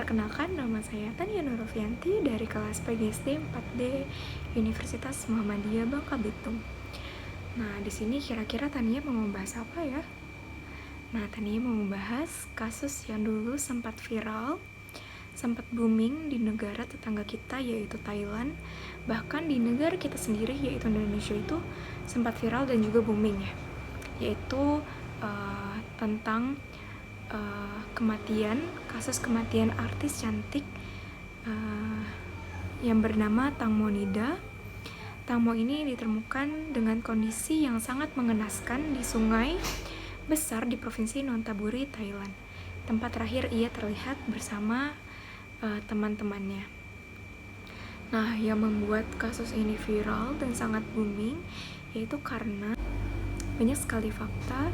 Perkenalkan, nama saya Tania Nurrofianti dari kelas PGSD 4D Universitas Muhammadiyah Bangka Belitung. Nah, di sini kira-kira Tania mau membahas apa ya? Nah, Tania mau membahas kasus yang dulu sempat viral, sempat booming di negara tetangga kita yaitu Thailand. Bahkan di negara kita sendiri yaitu Indonesia itu sempat viral dan juga booming ya. Yaitu tentang kasus kematian artis cantik yang bernama Tang Mo Nida. Tang Mo ini ditemukan dengan kondisi yang sangat mengenaskan di sungai besar di provinsi Nonthaburi, Thailand. Tempat terakhir ia terlihat bersama teman-temannya. Nah, yang membuat kasus ini viral dan sangat booming yaitu karena banyak sekali fakta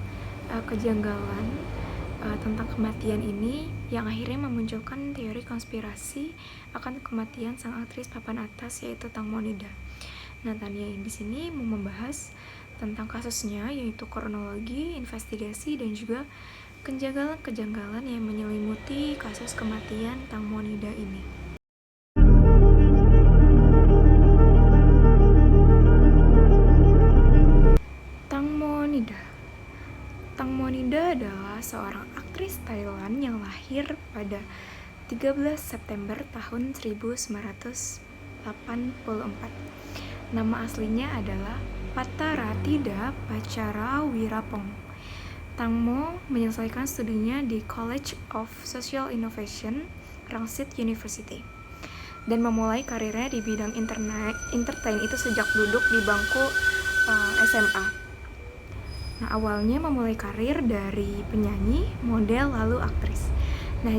kejanggalan tentang kematian ini yang akhirnya memunculkan teori konspirasi akan kematian sang aktris papan atas yaitu Tang Mo Nida. Nah, Tania di sini mau membahas tentang kasusnya yaitu kronologi, investigasi dan juga kejanggalan-kejanggalan yang menyelimuti kasus kematian Tang Mo Nida ini. Tang Mo Nida adalah seorang aktris Thailand yang lahir pada 13 September tahun 1984. Nama aslinya adalah Pataratida Pacara Wirapong. Tang Mo menyelesaikan studinya di College of Social Innovation, Rangsit University, dan memulai karirnya di bidang entertain itu sejak duduk di bangku SMA. Nah, awalnya memulai karir dari penyanyi, model, lalu aktris. Nah,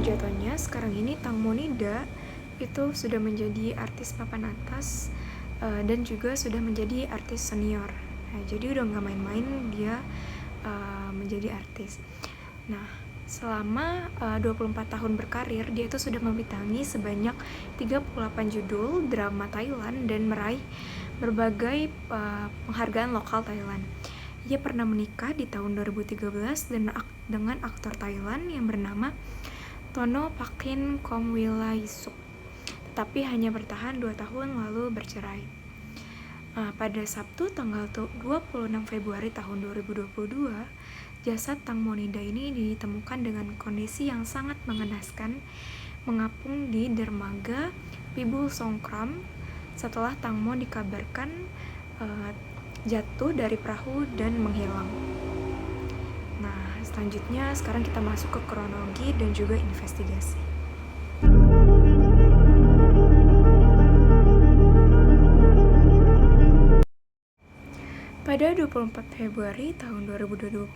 jatuhnya sekarang ini Tang Mo Nida itu sudah menjadi artis papan atas dan juga sudah menjadi artis senior. Nah, jadi udah gak main-main dia menjadi artis. Nah, selama 24 tahun berkarir, dia itu sudah membintangi sebanyak 38 judul drama Thailand dan meraih berbagai penghargaan lokal Thailand. Ia pernah menikah di tahun 2013 dengan aktor Thailand yang bernama Tono Pakin Komwilaisuk, tetapi hanya bertahan 2 tahun lalu bercerai. Pada Sabtu tanggal 26 Februari tahun 2022, jasad Tang Mo Nida ini ditemukan dengan kondisi yang sangat mengenaskan, mengapung di dermaga Pibul Songkram setelah Tang Mo dikabarkan jatuh dari perahu dan menghilang. Nah, selanjutnya sekarang kita masuk ke kronologi dan juga investigasi. Pada 24 Februari tahun 2022,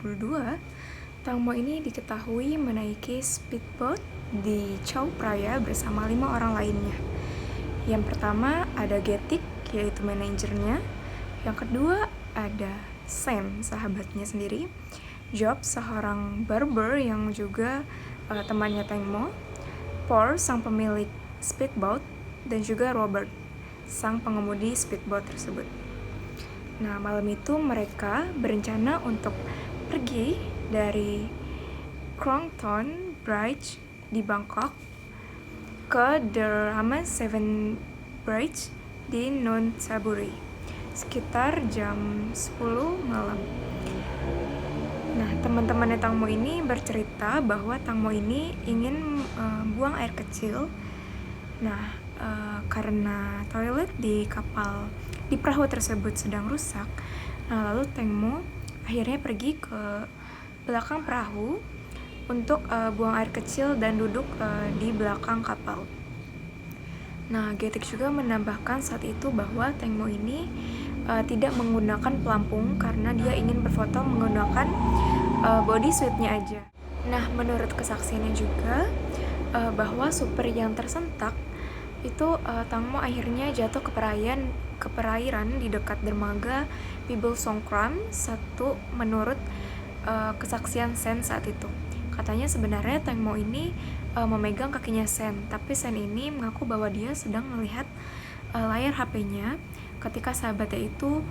Tang Mo ini diketahui menaiki speedboat di Chao Phraya bersama 5 orang lainnya. Yang pertama ada Getik, yaitu manajernya. Yang kedua ada Sam, sahabatnya sendiri. Job, seorang barber yang juga temannya Tang Mo. Paul, sang pemilik speedboat. Dan juga Robert, sang pengemudi speedboat tersebut. Nah, malam itu mereka berencana untuk pergi dari Krongthon Bridge di Bangkok ke The Rama Seven Bridge di Nonthaburi sekitar jam 10 malam. Nah, teman-temannya Tang Mo ini bercerita bahwa Tang Mo ini ingin buang air kecil. Nah, karena toilet di perahu tersebut sedang rusak, lalu Tang Mo akhirnya pergi ke belakang perahu untuk buang air kecil dan duduk di belakang kapal. Nah, Getik juga menambahkan saat itu bahwa Tang Mo ini tidak menggunakan pelampung karena dia ingin berfoto menggunakan body suit-nya aja. Nah, menurut kesaksiannya juga bahwa supir yang tersentak itu Tang Mo akhirnya jatuh ke perairan di dekat dermaga Pibul Songkram satu menurut kesaksian Sen saat itu. Katanya sebenarnya Tang Mo ini memegang kakinya Sen, tapi Sen ini mengaku bahwa dia sedang melihat layar HP-nya ketika sahabatnya itu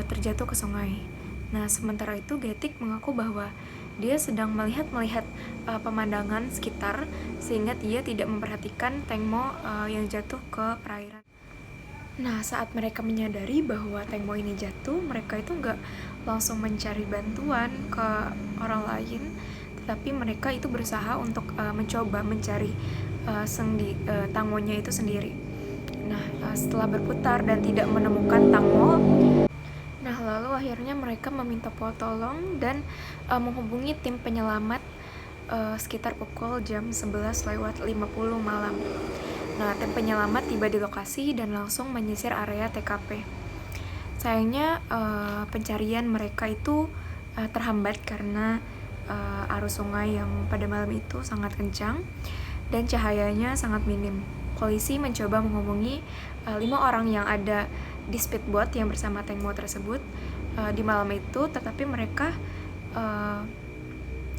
terjatuh ke sungai. Nah, sementara itu Getik mengaku bahwa Dia sedang melihat pemandangan sekitar sehingga dia tidak memperhatikan Tengmo yang jatuh ke perairan. Nah, saat mereka menyadari bahwa Tengmo ini jatuh, mereka itu nggak langsung mencari bantuan ke orang lain, tetapi mereka itu berusaha untuk mencoba mencari Tangmonya itu sendiri. Nah, setelah berputar dan tidak menemukan Tangmo, nah lalu akhirnya mereka meminta tolong dan menghubungi tim penyelamat sekitar pukul jam 11:50 malam. Nah, tim penyelamat tiba di lokasi dan langsung menyisir area TKP. Sayangnya pencarian mereka itu terhambat karena arus sungai yang pada malam itu sangat kencang dan cahayanya sangat minim. Polisi mencoba menghubungi 5 orang yang ada di speedboat yang bersama Tengmo tersebut di malam itu, tetapi mereka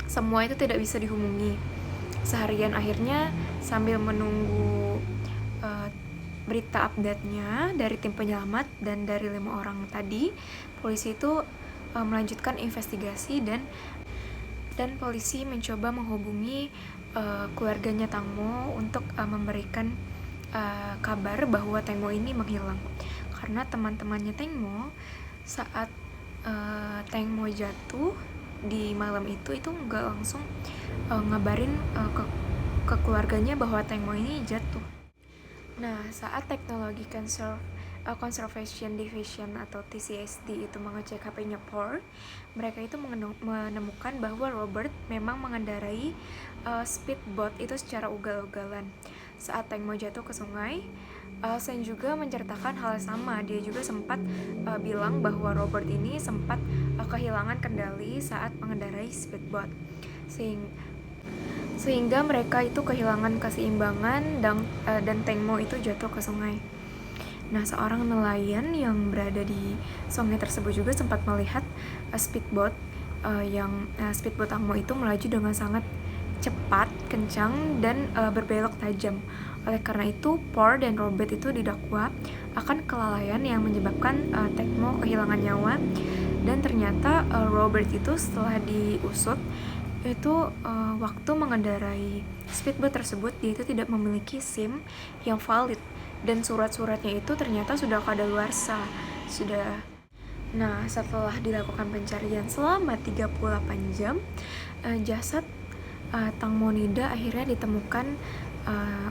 semua itu tidak bisa dihubungi. Seharian akhirnya sambil menunggu berita update-nya dari tim penyelamat dan dari 5 orang tadi, polisi itu melanjutkan investigasi dan polisi mencoba menghubungi keluarganya Tangmo untuk memberikan kabar bahwa Tengmo ini menghilang. Karena teman-temannya Tengmo saat Tengmo jatuh di malam itu nggak langsung ngabarin ke keluarganya bahwa Tengmo ini jatuh. Nah, saat teknologi Conservation Division atau TCSD itu mengecek HP-nya Paul, mereka itu menemukan bahwa Robert memang mengendarai speedboat itu secara ugal-ugalan. Saat Tengmo jatuh ke sungai, Sen juga menceritakan hal yang sama. Dia juga sempat bilang bahwa Robert ini sempat kehilangan kendali saat mengendarai speedboat, sehingga mereka itu kehilangan keseimbangan dan Tengmo itu jatuh ke sungai. Nah, seorang nelayan yang berada di sungai tersebut juga sempat melihat speedboat Tengmo itu melaju dengan sangat cepat, kencang, dan berbelok tajam. Oleh karena itu, Paul dan Robert itu didakwa akan kelalaian yang menyebabkan Tengmo kehilangan nyawa. Dan ternyata Robert itu setelah diusut itu waktu mengendarai speedboat tersebut dia itu tidak memiliki SIM yang valid dan surat-suratnya itu ternyata sudah kadaluarsa. Nah, setelah dilakukan pencarian selama 38 jam, jasad Tangmo Nida akhirnya ditemukan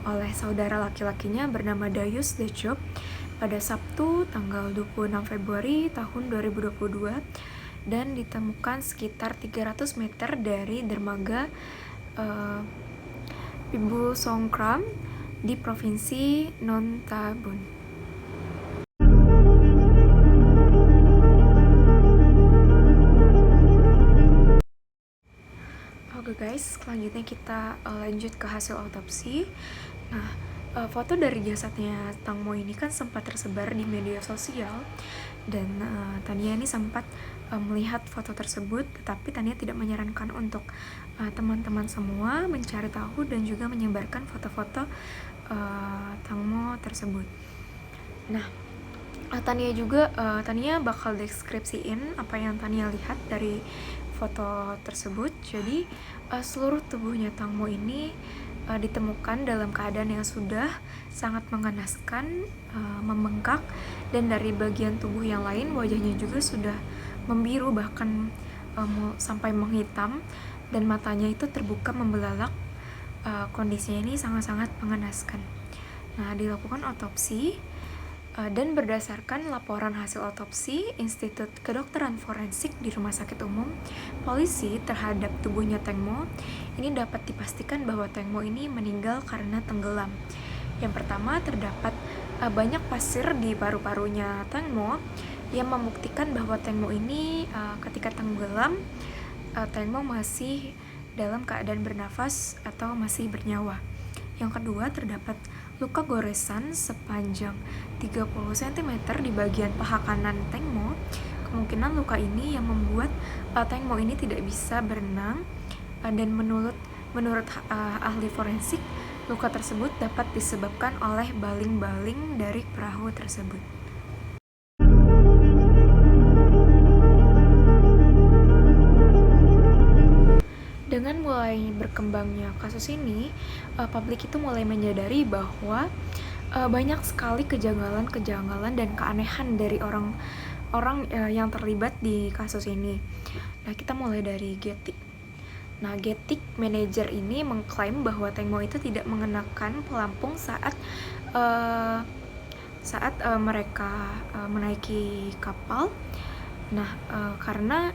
oleh saudara laki-lakinya bernama Dayus Dechop pada Sabtu tanggal 26 Februari tahun 2022 dan ditemukan sekitar 300 meter dari dermaga Pibu Songkram di Provinsi Non Tabun. Oke guys, selanjutnya kita lanjut ke hasil autopsi. Nah, foto dari jasadnya Tangmo ini kan sempat tersebar di media sosial dan Tania ini sempat melihat foto tersebut, tetapi Tania tidak menyarankan untuk teman-teman semua mencari tahu dan juga menyebarkan foto-foto Tangmo tersebut. Nah, Tania bakal deskripsiin apa yang Tania lihat dari foto tersebut. Jadi seluruh tubuhnya Tangmo ini ditemukan dalam keadaan yang sudah sangat mengenaskan, membengkak, dan dari bagian tubuh yang lain wajahnya juga sudah membiru bahkan sampai menghitam dan matanya itu terbuka membelalak. Kondisinya ini sangat-sangat mengenaskan. Nah, dilakukan otopsi dan berdasarkan laporan hasil otopsi Institut Kedokteran Forensik di Rumah Sakit Umum Polisi terhadap tubuhnya Tengmo, ini dapat dipastikan bahwa Tengmo ini meninggal karena tenggelam. Yang pertama, terdapat banyak pasir di paru-parunya Tengmo yang membuktikan bahwa Tengmo ini ketika tenggelam, Tengmo masih dalam keadaan bernafas atau masih bernyawa. Yang kedua, terdapat luka goresan sepanjang 30 cm di bagian paha kanan Tengmo. Kemungkinan luka ini yang membuat Tengmo ini tidak bisa berenang dan menurut ahli forensik, luka tersebut dapat disebabkan oleh baling-baling dari perahu tersebut. Dengan mulai berkembangnya kasus ini, publik itu mulai menyadari bahwa banyak sekali kejanggalan-kejanggalan dan keanehan dari orang yang terlibat di kasus ini. Nah, kita mulai dari Getik. Nah, Getik manajer ini mengklaim bahwa Tengmo itu tidak mengenakan pelampung saat mereka menaiki kapal. Nah, karena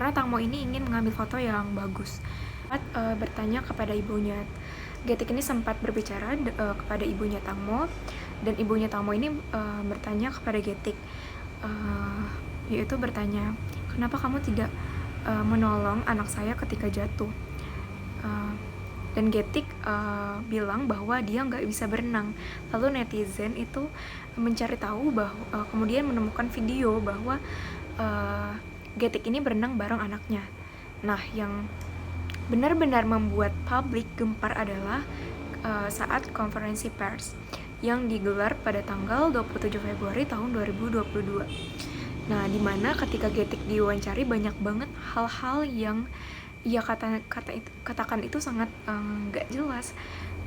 Tangmo ini ingin mengambil foto yang bagus. Saat bertanya kepada ibunya, Getik ini sempat berbicara kepada ibunya Tangmo, dan ibunya Tangmo ini bertanya kepada Getik, yaitu bertanya, kenapa kamu tidak menolong anak saya ketika jatuh? Dan Getik bilang bahwa dia nggak bisa berenang. Lalu netizen itu mencari tahu bahwa kemudian menemukan video bahwa Getik ini berenang bareng anaknya. Nah, yang benar-benar membuat publik gempar adalah saat konferensi pers yang digelar pada tanggal 27 Februari tahun 2022. Nah, dimana ketika Getik diwawancari banyak banget hal-hal yang ia katakan itu sangat gak jelas.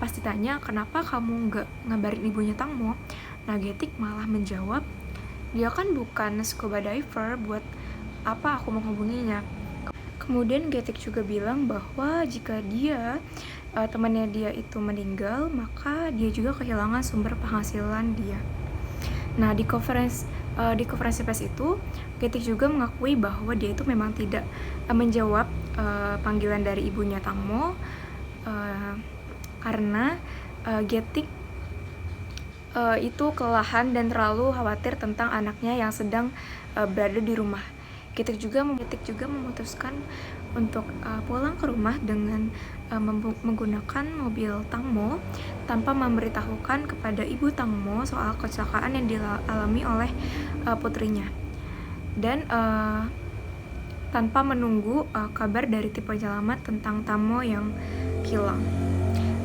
Pas ditanya, kenapa kamu gak ngabarin ibunya Tangmo? Nah, Getik malah menjawab, dia kan bukan scuba diver, buat apa aku menghubunginya? Kemudian Getik juga bilang bahwa jika temannya dia itu meninggal, maka dia juga kehilangan sumber penghasilan dia. Nah, di konferensi pers itu, Getik juga mengakui bahwa dia itu memang tidak menjawab panggilan dari ibunya Tangmo karena Getik itu kelelahan dan terlalu khawatir tentang anaknya yang sedang berada di rumah. Getik juga memutuskan untuk pulang ke rumah dengan menggunakan mobil Tangmo tanpa memberitahukan kepada ibu Tangmo soal kecelakaan yang dialami oleh putrinya, dan tanpa menunggu kabar dari tim penyelamat tentang Tangmo yang hilang.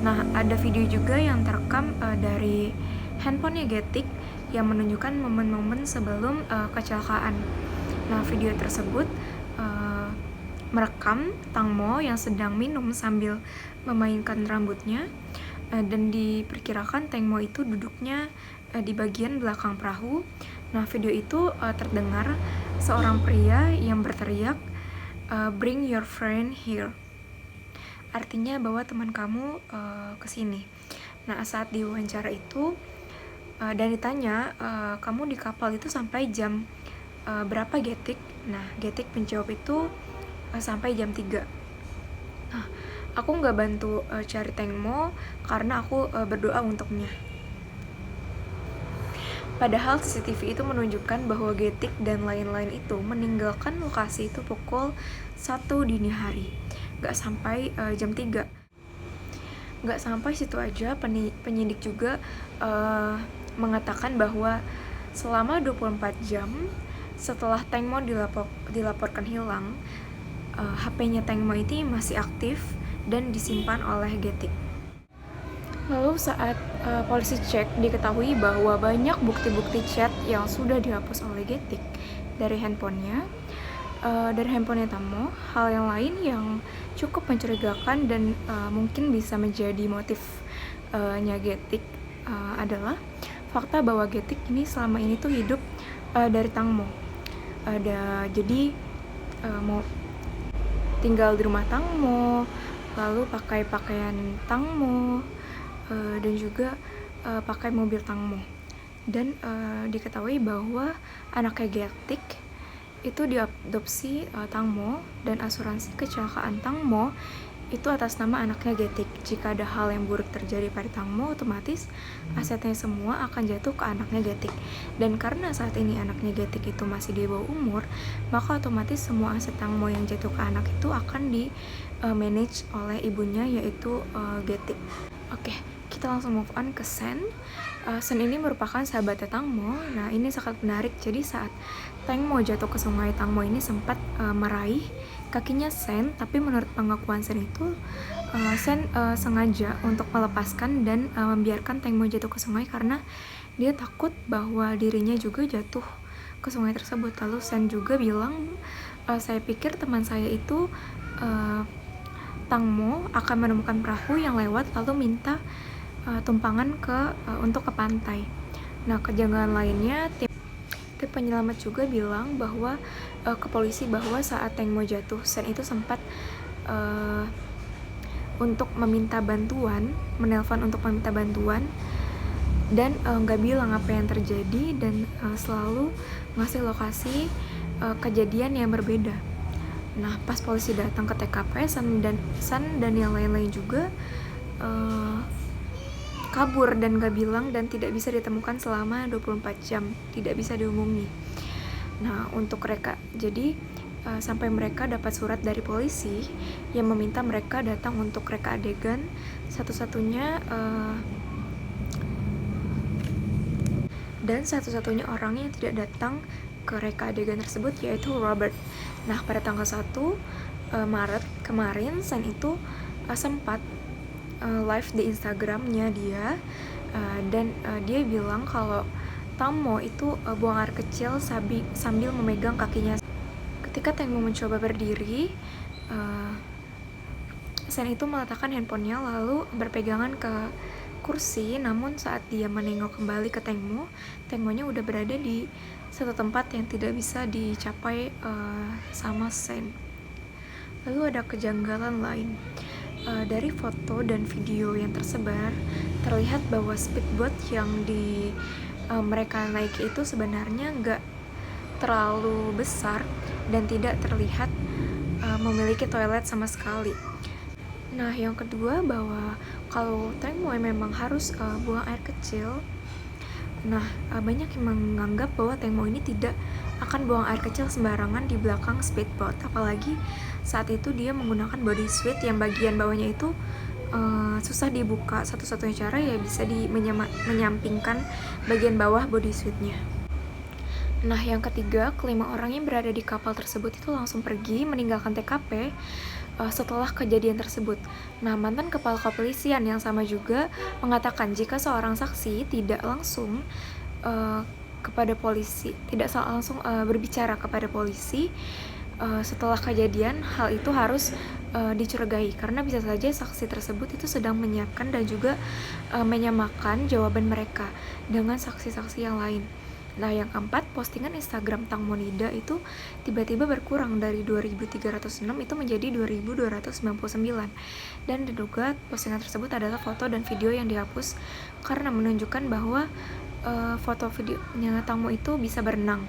Nah, ada video juga yang terekam dari handphonenya Getik yang menunjukkan momen-momen sebelum kecelakaan. Nah, video tersebut merekam Tangmo yang sedang minum sambil memainkan rambutnya, dan diperkirakan Tangmo itu duduknya di bagian belakang perahu. Nah, video itu terdengar seorang pria yang berteriak, "Bring your friend here." Artinya bahwa teman kamu kesini. Nah, saat diwawancara itu dan ditanya, kamu di kapal itu sampai jam berapa, Getik? Nah, Getik menjawab itu sampai jam 3. Nah, aku nggak bantu cari Tangmo karena aku berdoa untuknya. Padahal CCTV itu menunjukkan bahwa Getik dan lain-lain itu meninggalkan lokasi itu pukul 1 dini hari, nggak sampai jam 3. Nggak sampai situ aja, penyidik juga mengatakan bahwa selama 24 jam setelah Tangmo dilaporkan hilang, HP-nya Tangmo itu masih aktif dan disimpan oleh Getik. Lalu saat polisi cek, diketahui bahwa banyak bukti-bukti chat yang sudah dihapus oleh Getik dari handphonenya Tangmo. Hal yang lain yang cukup mencurigakan dan mungkin bisa menjadi motifnya Getik adalah fakta bahwa Getik ini selama ini tuh hidup dari Tangmo. Jadi mau tinggal di rumah Tangmo, lalu pakai pakaian Tangmo, dan juga pakai mobil Tangmo. Dan diketahui bahwa anaknya Getik itu diadopsi Tangmo, dan asuransi kecelakaan Tangmo itu atas nama anaknya Getik. Jika ada hal yang buruk terjadi pada Tangmo, otomatis asetnya semua akan jatuh ke anaknya Getik. Dan karena saat ini anaknya Getik itu masih di bawah umur, maka otomatis semua aset Tangmo yang jatuh ke anak itu akan di-manage oleh ibunya, yaitu Getik. Oke, kita langsung move on ke Sen. Sen ini merupakan sahabatnya Tangmo. Nah, ini sangat menarik. Jadi saat Tangmo jatuh ke sungai, Tangmo ini sempat meraih kakinya Sen, tapi menurut pengakuan Sen itu Sen sengaja untuk melepaskan dan membiarkan Tangmo jatuh ke sungai karena dia takut bahwa dirinya juga jatuh ke sungai tersebut. Lalu Sen juga bilang, saya pikir teman saya itu Tang Mo akan menemukan perahu yang lewat lalu minta tumpangan untuk ke pantai. Nah, kejanggalan lainnya, tim penyelamat juga bilang bahwa ke polisi bahwa saat Tang Mo jatuh, Sen itu sempat untuk meminta bantuan, menelpon untuk meminta bantuan, dan nggak bilang apa yang terjadi, dan selalu ngasih lokasi kejadian yang berbeda. Nah, pas polisi datang ke TKP, San dan yang lain-lain juga kabur dan gak bilang dan tidak bisa ditemukan selama 24 jam, tidak bisa dihubungi. Nah, untuk mereka, jadi sampai mereka dapat surat dari polisi yang meminta mereka datang untuk reka adegan. Satu-satunya orang yang tidak datang ke reka adegan tersebut yaitu Robert. Nah, pada tanggal 1 Maret kemarin, Sen itu sempat live di Instagramnya dia, dan dia bilang kalau Tang Mo itu buang air kecil sambil memegang kakinya. Ketika Tang Mo mencoba berdiri, Sen itu meletakkan handphonenya lalu berpegangan ke kursi. Namun saat dia menengok kembali ke Tang Mo-nya udah berada di satu tempat yang tidak bisa dicapai sama Sen. Lalu ada kejanggalan lain. Dari foto dan video yang tersebar, terlihat bahwa speedboat yang mereka naiki itu sebenarnya nggak terlalu besar dan tidak terlihat memiliki toilet sama sekali. Nah, yang kedua, bahwa kalau Tang Mo memang harus buang air kecil, nah banyak yang menganggap bahwa Tang Mo ini tidak akan buang air kecil sembarangan di belakang speedboat, apalagi saat itu dia menggunakan bodysuit yang bagian bawahnya itu susah dibuka. Satu-satunya cara ya bisa menyampingkan bagian bawah bodysuitnya. Nah, yang ketiga, kelima orang yang berada di kapal tersebut itu langsung pergi meninggalkan TKP setelah kejadian tersebut. Nah, mantan kepala kepolisian yang sama juga mengatakan jika seorang saksi tidak langsung berbicara kepada polisi setelah kejadian, hal itu harus dicurigai karena bisa saja saksi tersebut itu sedang menyiapkan dan juga menyamakan jawaban mereka dengan saksi-saksi yang lain. Nah, yang keempat, postingan Instagram Tang Mo Nida itu tiba-tiba berkurang dari 2.306 itu menjadi 2.299, dan diduga postingan tersebut adalah foto dan video yang dihapus karena menunjukkan bahwa foto videonya Tang Mo itu bisa berenang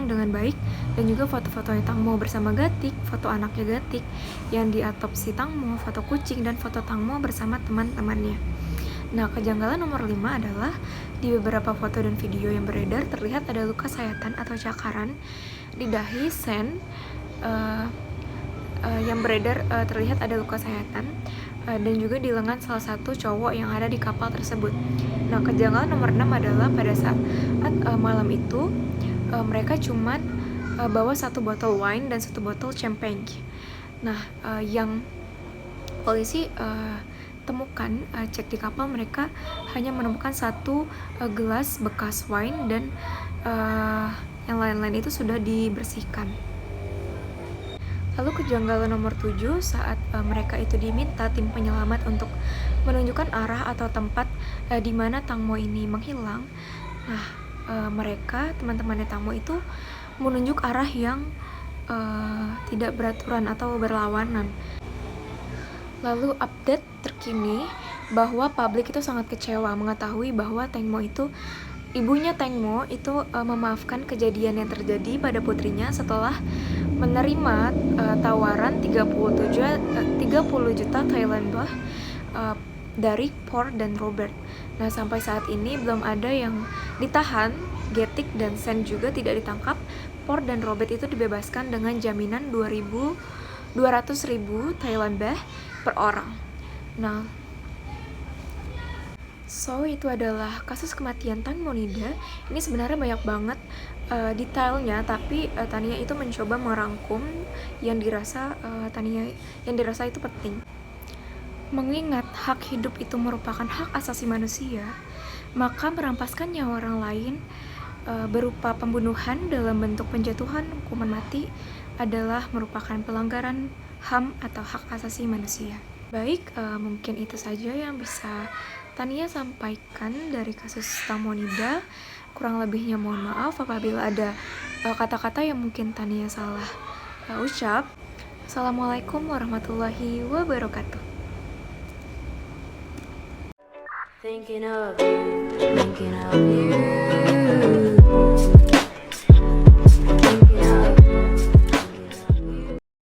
dengan baik, dan juga foto-fotonya Tang Mo bersama Gatik, foto anaknya Gatik yang diotopsi Tang Mo, foto kucing, dan foto Tang Mo bersama teman-temannya. Nah, kejanggalan nomor 5 adalah di beberapa foto dan video yang beredar terlihat ada luka sayatan atau cakaran di dahi Sen. Yang beredar terlihat ada luka sayatan dan juga di lengan salah satu cowok yang ada di kapal tersebut. Nah, kejanggalan nomor 6 adalah pada saat malam itu mereka cuman bawa 1 botol wine dan 1 botol champagne. Nah, yang polisi temukan cek di kapal, mereka hanya menemukan 1 gelas bekas wine dan yang lain-lain itu sudah dibersihkan. Lalu kejanggalan nomor 7, saat mereka itu diminta tim penyelamat untuk menunjukkan arah atau tempat di mana Tang Mo ini menghilang. Nah, mereka, teman-temannya Tang Mo itu menunjuk arah yang tidak beraturan atau berlawanan. Lalu update terkini bahwa publik itu sangat kecewa mengetahui bahwa ibunya Tang Mo itu memaafkan kejadian yang terjadi pada putrinya setelah menerima tawaran 30 juta Thailand baht dari Por dan Robert. Nah, sampai saat ini belum ada yang ditahan. Getik dan Sen juga tidak ditangkap. Por dan Robert itu dibebaskan dengan jaminan 200.000 Thailand baht per orang. Nah, itu adalah kasus kematian Tang Mo Nida. Ini sebenarnya banyak banget detailnya, tapi Tania itu mencoba merangkum yang dirasa itu penting. Mengingat hak hidup itu merupakan hak asasi manusia, maka merampaskan nyawa orang lain berupa pembunuhan dalam bentuk penjatuhan hukuman mati adalah merupakan pelanggaran HAM atau hak asasi manusia. Baik, mungkin itu saja yang bisa Tania sampaikan dari kasus Tamonida. Kurang lebihnya mohon maaf apabila ada kata-kata yang mungkin Tania salah ucap. Assalamualaikum warahmatullahi wabarakatuh. Thinking of you.